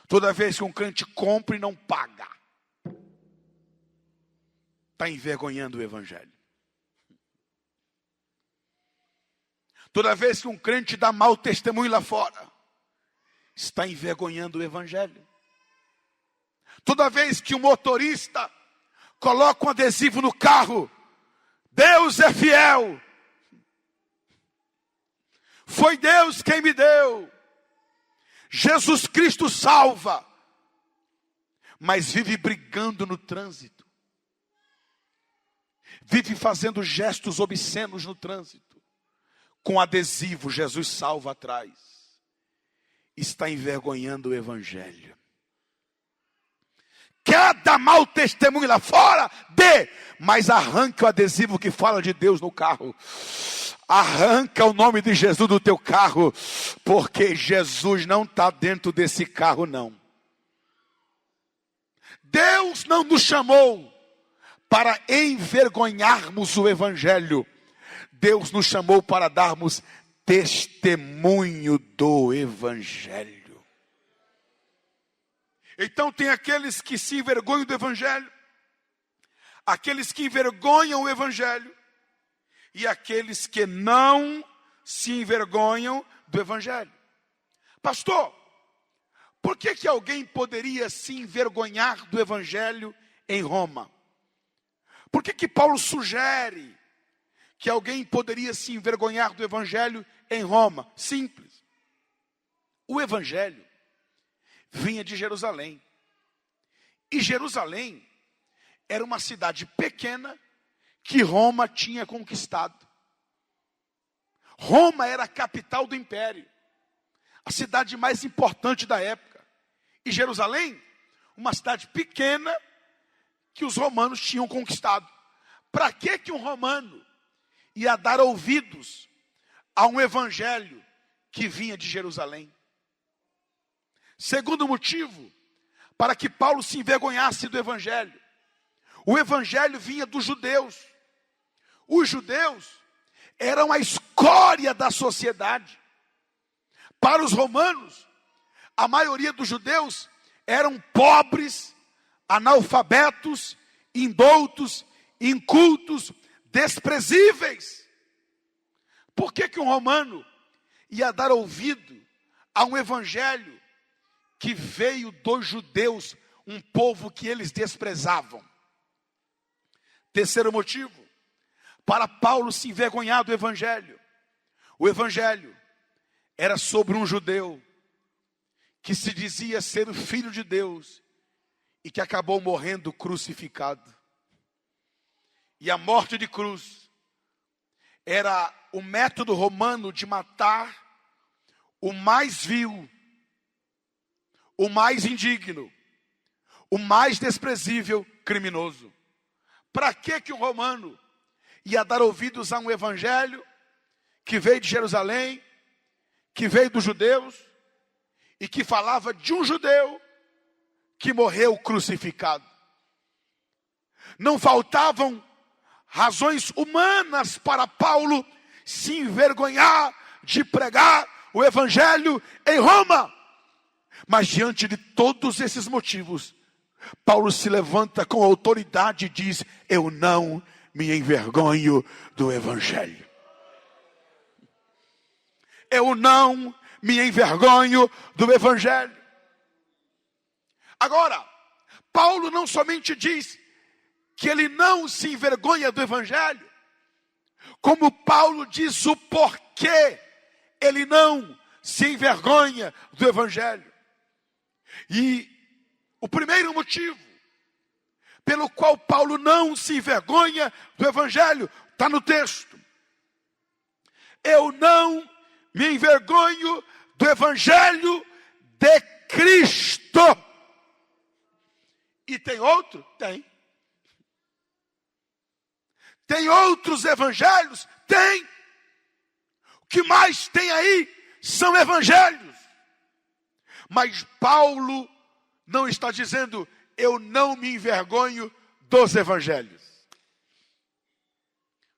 Toda vez que um crente compra e não paga, está envergonhando o evangelho. Toda vez que um crente dá mau testemunho lá fora, está envergonhando o evangelho. Toda vez que um motorista coloca um adesivo no carro, Deus é fiel, foi Deus quem me deu, Jesus Cristo salva, mas vive brigando no trânsito, vive fazendo gestos obscenos no trânsito, com adesivo Jesus salva atrás, está envergonhando o evangelho. Quer dar mau testemunho lá fora? Dê, mas arranque o adesivo que fala de Deus no carro. Arranca o nome de Jesus do teu carro, porque Jesus não está dentro desse carro não. Deus não nos chamou para envergonharmos o evangelho. Deus nos chamou para darmos testemunho do evangelho. Então tem aqueles que se envergonham do evangelho, aqueles que envergonham o evangelho, e aqueles que não se envergonham do evangelho. Pastor, por que alguém poderia se envergonhar do evangelho em Roma? Por que Paulo sugere que alguém poderia se envergonhar do evangelho em Roma? Simples. O evangelho vinha de Jerusalém. E Jerusalém era uma cidade pequena que Roma tinha conquistado. Roma era a capital do império, a cidade mais importante da época. E Jerusalém, uma cidade pequena que os romanos tinham conquistado. Para que um romano ia dar ouvidos a um evangelho que vinha de Jerusalém? Segundo motivo, para que Paulo se envergonhasse do evangelho. O evangelho vinha dos judeus. Os judeus eram a escória da sociedade. Para os romanos, a maioria dos judeus eram pobres, analfabetos, indoutos, incultos, desprezíveis. Por que um romano ia dar ouvido a um evangelho que veio dos judeus, um povo que eles desprezavam? Terceiro motivo, para Paulo se envergonhar do evangelho. O evangelho era sobre um judeu que se dizia ser o filho de Deus e que acabou morrendo crucificado. E a morte de cruz era o método romano de matar o mais vil, o mais indigno, o mais desprezível criminoso. Para que um romano ia dar ouvidos a um evangelho que veio de Jerusalém, que veio dos judeus, e que falava de um judeu que morreu crucificado. Não faltavam razões humanas para Paulo se envergonhar de pregar o evangelho em Roma. Mas diante de todos esses motivos, Paulo se levanta com autoridade e diz: eu não me envergonho do evangelho. Eu não me envergonho do evangelho. Agora, Paulo não somente diz que ele não se envergonha do evangelho, como Paulo diz o porquê ele não se envergonha do evangelho. E o primeiro motivo pelo qual Paulo não se envergonha do evangelho está no texto. Eu não me envergonho do evangelho de Cristo. E tem outro? Tem. Tem outros evangelhos? Tem. O que mais tem aí são evangelhos. Mas Paulo não está dizendo: eu não me envergonho dos evangelhos.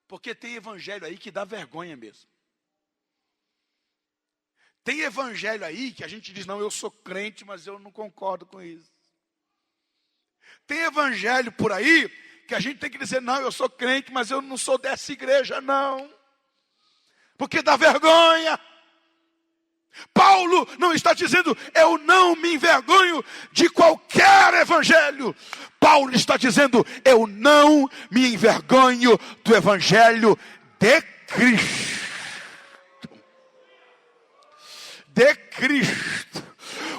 Porque tem evangelho aí que dá vergonha mesmo. Tem evangelho aí que a gente diz: não, eu sou crente, mas eu não concordo com isso. Tem evangelho por aí que a gente tem que dizer: não, eu sou crente, mas eu não sou dessa igreja, não. Porque dá vergonha. Paulo não está dizendo: eu não me envergonho de qualquer evangelho. Paulo está dizendo: eu não me envergonho do evangelho de Cristo. De Cristo.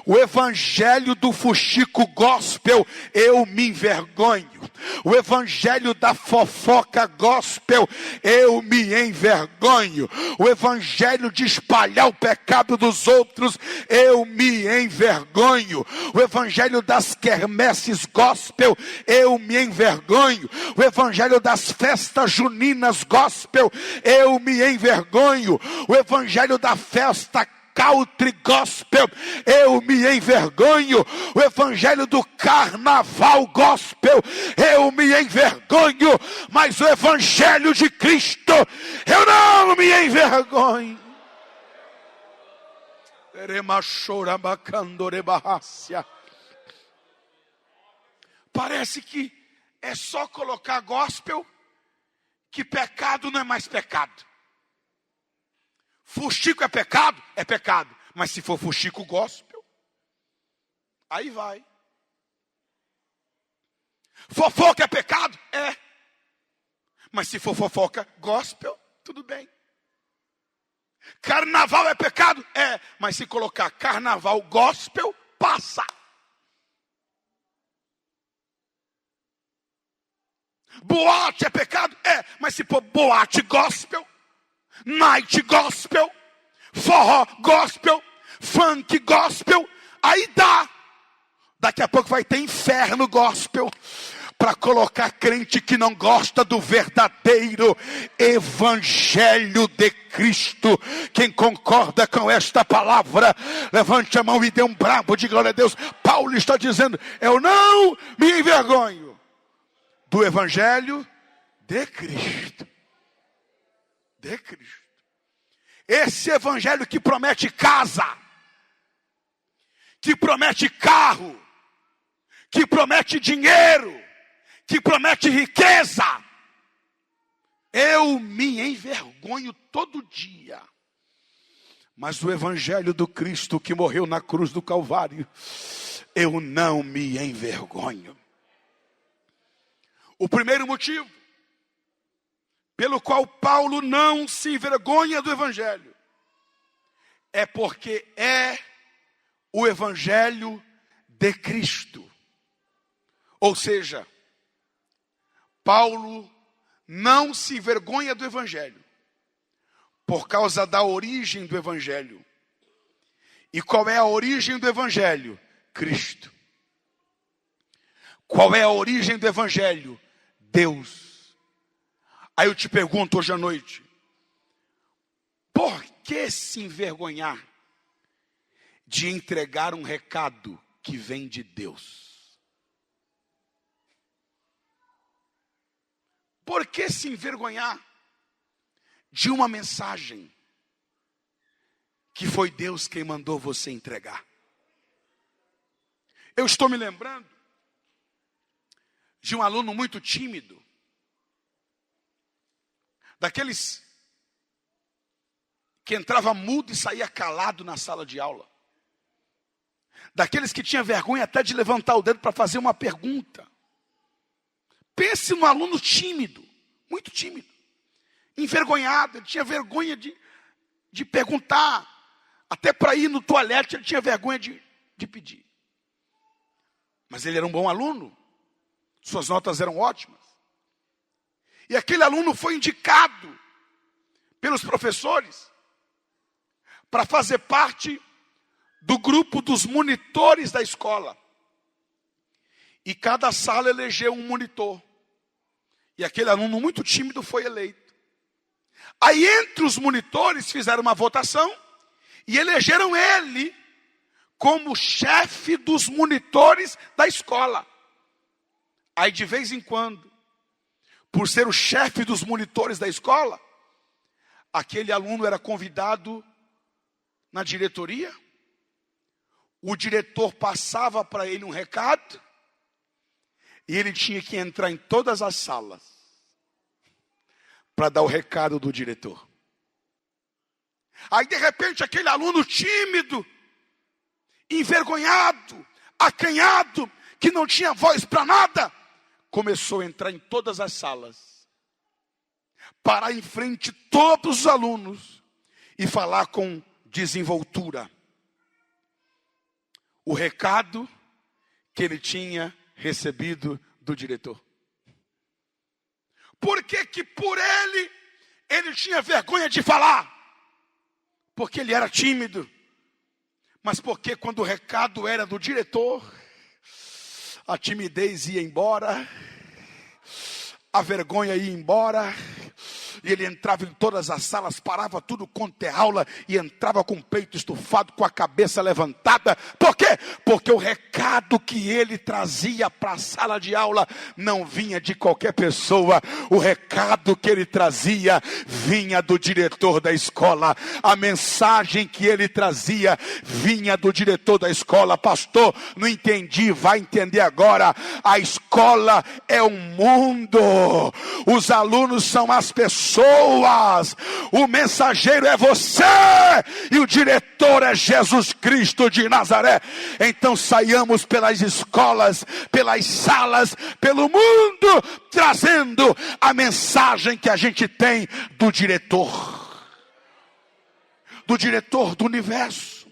O evangelho do fuxico gospel, eu me envergonho. O evangelho da fofoca gospel, eu me envergonho. O evangelho de espalhar o pecado dos outros, eu me envergonho. O evangelho das quermesses gospel, eu me envergonho. O evangelho das festas juninas gospel, eu me envergonho. O evangelho da festa country gospel, eu me envergonho. O evangelho do carnaval gospel, eu me envergonho. Mas o evangelho de Cristo, eu não me envergonho. Parece que é só colocar gospel que pecado não é mais pecado. Fuxico é pecado? É pecado. Mas se for fuxico gospel, aí vai. Fofoca é pecado? É. Mas se for fofoca gospel, tudo bem. Carnaval é pecado? É. Mas se colocar carnaval gospel, passa. Boate é pecado? É. Mas se for boate gospel, night gospel, forró gospel, funk gospel, aí dá. Daqui a pouco vai ter inferno gospel, para colocar crente que não gosta do verdadeiro evangelho de Cristo. Quem concorda com esta palavra, levante a mão e dê um bravo de glória a Deus. Paulo está dizendo: eu não me envergonho do evangelho de Cristo. De Cristo. Esse evangelho que promete casa, que promete carro, que promete dinheiro, que promete riqueza, eu me envergonho todo dia. Mas o evangelho do Cristo que morreu na cruz do Calvário, eu não me envergonho. O primeiro motivo pelo qual Paulo não se envergonha do evangelho é porque é o evangelho de Cristo. Ou seja, Paulo não se envergonha do evangelho por causa da origem do evangelho. E qual é a origem do evangelho? Cristo. Qual é a origem do evangelho? Deus. Aí eu te pergunto hoje à noite: que se envergonhar de entregar um recado que vem de Deus? Por que se envergonhar de uma mensagem que foi Deus quem mandou você entregar? Eu estou me lembrando de um aluno muito tímido, daqueles que entrava mudo e saía calado na sala de aula, daqueles que tinha vergonha até de levantar o dedo para fazer uma pergunta. Pense num aluno tímido, muito tímido, envergonhado. Ele tinha vergonha de perguntar, até para ir no toalete ele tinha vergonha de pedir. Mas ele era um bom aluno, suas notas eram ótimas. E aquele aluno foi indicado pelos professores para fazer parte do grupo dos monitores da escola. E cada sala elegeu um monitor. E aquele aluno muito tímido foi eleito. Aí entre os monitores fizeram uma votação e elegeram ele como chefe dos monitores da escola. Aí de vez em quando, por ser o chefe dos monitores da escola, aquele aluno era convidado na diretoria. O diretor passava para ele um recado e ele tinha que entrar em todas as salas para dar o recado do diretor. Aí de repente aquele aluno tímido, envergonhado, acanhado, que não tinha voz para nada, começou a entrar em todas as salas, parar em frente de todos os alunos e falar com desenvoltura o recado que ele tinha recebido do diretor. Por que que por ele tinha vergonha de falar? Porque ele era tímido. Mas porque quando o recado era do diretor, a timidez ia embora, a vergonha ia embora, e ele entrava em todas as salas, parava tudo quanto é aula, e entrava com o peito estufado, com a cabeça levantada. Por quê? Porque o recado que ele trazia para a sala de aula não vinha de qualquer pessoa. O recado que ele trazia vinha do diretor da escola. A mensagem que ele trazia vinha do diretor da escola. Pastor, não entendi, vai entender agora. A escola é um mundo, os alunos são as pessoas, o mensageiro é você e o diretor é Jesus Cristo de Nazaré. Então saiamos pelas escolas, pelas salas, pelo mundo, trazendo a mensagem que a gente tem do diretor do universo.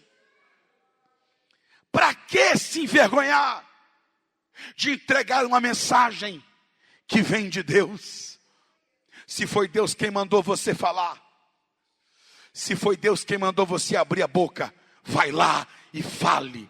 Para que se envergonhar de entregar uma mensagem que vem de Deus? Se foi Deus quem mandou você falar, se foi Deus quem mandou você abrir a boca, vai lá e fale.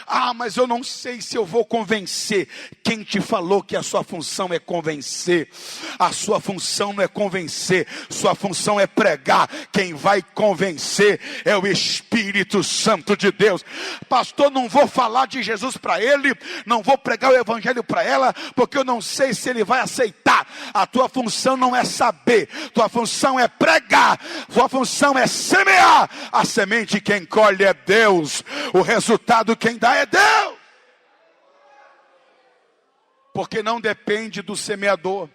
Ah, mas eu não sei se eu vou convencer. Quem te falou que a sua função é convencer? A sua função não é convencer, sua função é pregar. Quem vai convencer é o Espírito Santo de Deus. Pastor, não vou falar de Jesus para ele, não vou pregar o evangelho para ela, porque eu não sei se ele vai aceitar. A tua função não é saber, tua função é pregar, tua função é semear. A semente quem colhe é Deus, o resultado quem dá é Deus. Porque não depende do semeador,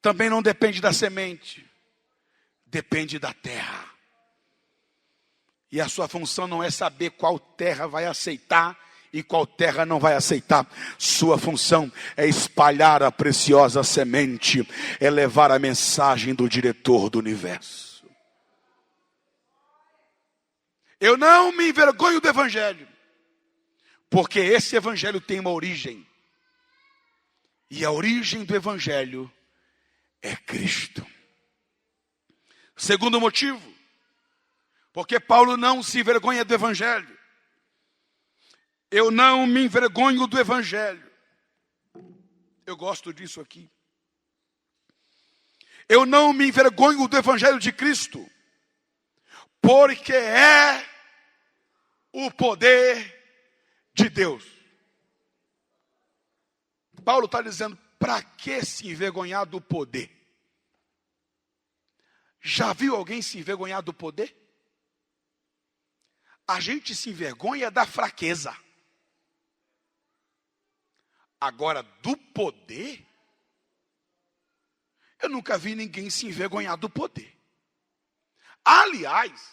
também não depende da semente, depende da terra. E a sua função não é saber qual terra vai aceitar e qual terra não vai aceitar. Sua função é espalhar a preciosa semente, é levar a mensagem do diretor do universo. Eu não me envergonho do evangelho, porque esse evangelho tem uma origem. E a origem do evangelho é Cristo. Segundo motivo, porque Paulo não se envergonha do evangelho. Eu não me envergonho do evangelho. Eu gosto disso aqui. Eu não me envergonho do Evangelho de Cristo, porque é o poder de Deus. Paulo está dizendo, para que se envergonhar do poder? Já viu alguém se envergonhar do poder? A gente se envergonha da fraqueza. Agora, do poder, eu nunca vi ninguém se envergonhar do poder. Aliás,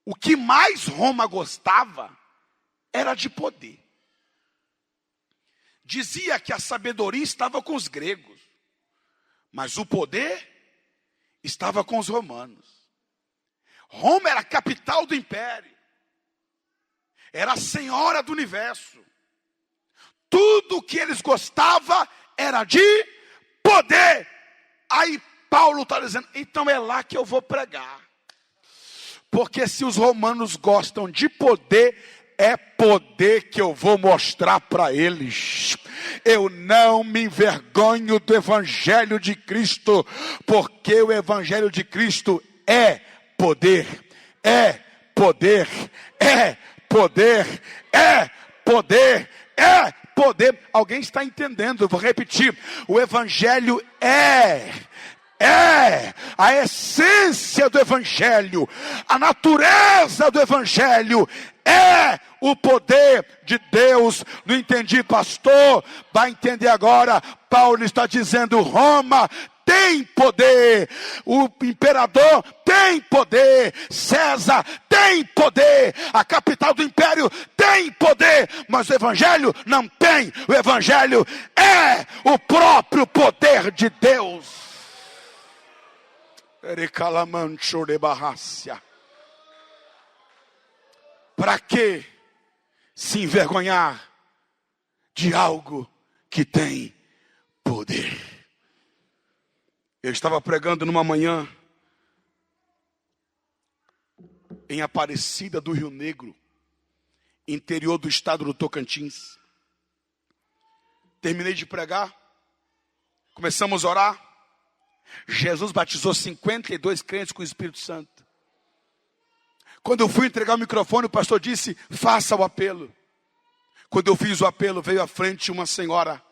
o que mais Roma gostava era de poder. Dizia que a sabedoria estava com os gregos, mas o poder estava com os romanos. Roma era a capital do império, era a senhora do universo. Tudo o que eles gostavam era de poder. Aí Paulo está dizendo, então é lá que eu vou pregar. Porque se os romanos gostam de poder, é poder que eu vou mostrar para eles. Eu não me envergonho do Evangelho de Cristo, porque o Evangelho de Cristo é poder, é poder, é poder, é poder, é poder. Alguém está entendendo? Eu vou repetir. O Evangelho é a essência do Evangelho, a natureza do Evangelho, é o poder de Deus. Não entendi, pastor? Vai entender agora. Paulo está dizendo, Roma tem poder, o imperador tem poder, César tem poder, a capital do império tem poder, mas o Evangelho não tem. O Evangelho é o próprio poder de Deus. Para que se envergonhar de algo que tem poder? Eu estava pregando numa manhã em Aparecida do Rio Negro, interior do estado do Tocantins. Terminei de pregar, começamos a orar. Jesus batizou 52 crentes com o Espírito Santo. Quando eu fui entregar o microfone, o pastor disse, faça o apelo. Quando eu fiz o apelo, veio à frente uma senhora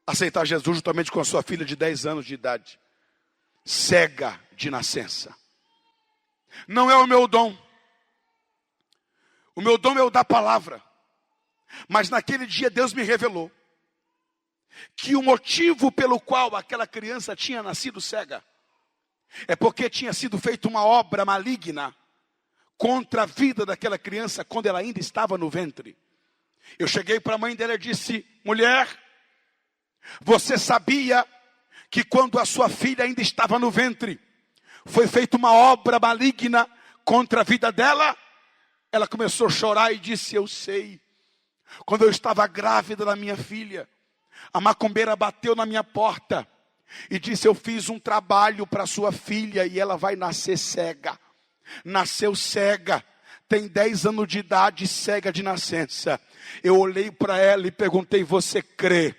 aceitar Jesus juntamente com a sua filha de 10 anos de idade, cega de nascença. Não é o meu dom. O meu dom é o da palavra. Mas naquele dia Deus me revelou que o motivo pelo qual aquela criança tinha nascido cega é porque tinha sido feita uma obra maligna contra a vida daquela criança quando ela ainda estava no ventre. Eu cheguei para a mãe dela e disse, mulher, você sabia que quando a sua filha ainda estava no ventre, foi feita uma obra maligna contra a vida dela? Ela começou a chorar e disse, eu sei. Quando eu estava grávida da minha filha, a macumbeira bateu na minha porta e disse, eu fiz um trabalho para sua filha e ela vai nascer cega. Nasceu cega, tem 10 anos de idade, cega de nascença. Eu olhei para ela e perguntei, você crê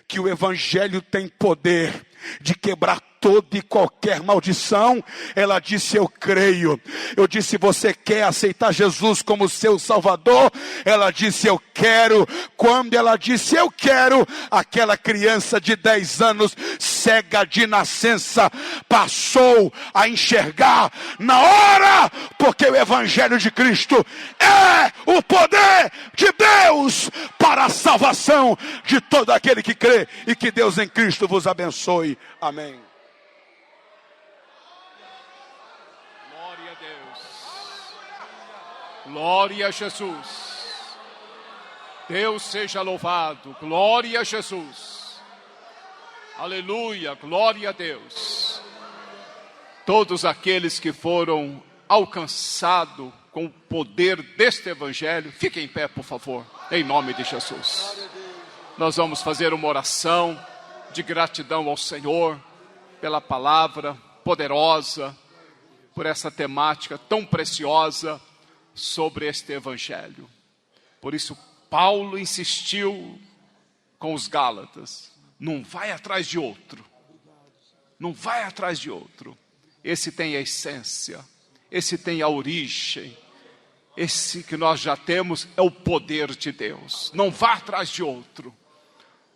que o Evangelho tem poder de quebrar toda e qualquer maldição? Ela disse, eu creio. Eu disse, você quer aceitar Jesus como seu Salvador? Ela disse, eu quero. Quando ela disse, eu quero, aquela criança de 10 anos, cega de nascença, passou a enxergar na hora, porque o Evangelho de Cristo é o poder de Deus para a salvação de todo aquele que crê, e que Deus em Cristo vos abençoe. Amém. Glória a Deus. Glória a Jesus. Deus seja louvado. Glória a Jesus. Aleluia. Glória a Deus. Todos aqueles que foram alcançados com o poder deste Evangelho, fiquem em pé, por favor, em nome de Jesus. Nós vamos fazer uma oração de gratidão ao Senhor pela palavra poderosa, por essa temática tão preciosa sobre este Evangelho. Por isso Paulo insistiu com os Gálatas, não vai atrás de outro, Não vai atrás de outro. Esse tem a essência, esse tem a origem. Esse que nós já temos é o poder de Deus. Não vá atrás de outro.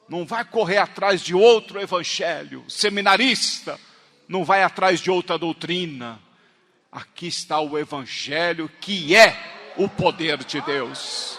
Não vai correr atrás de outro evangelho. Seminarista, não vai atrás de outra doutrina. Aqui está o evangelho que é o poder de Deus.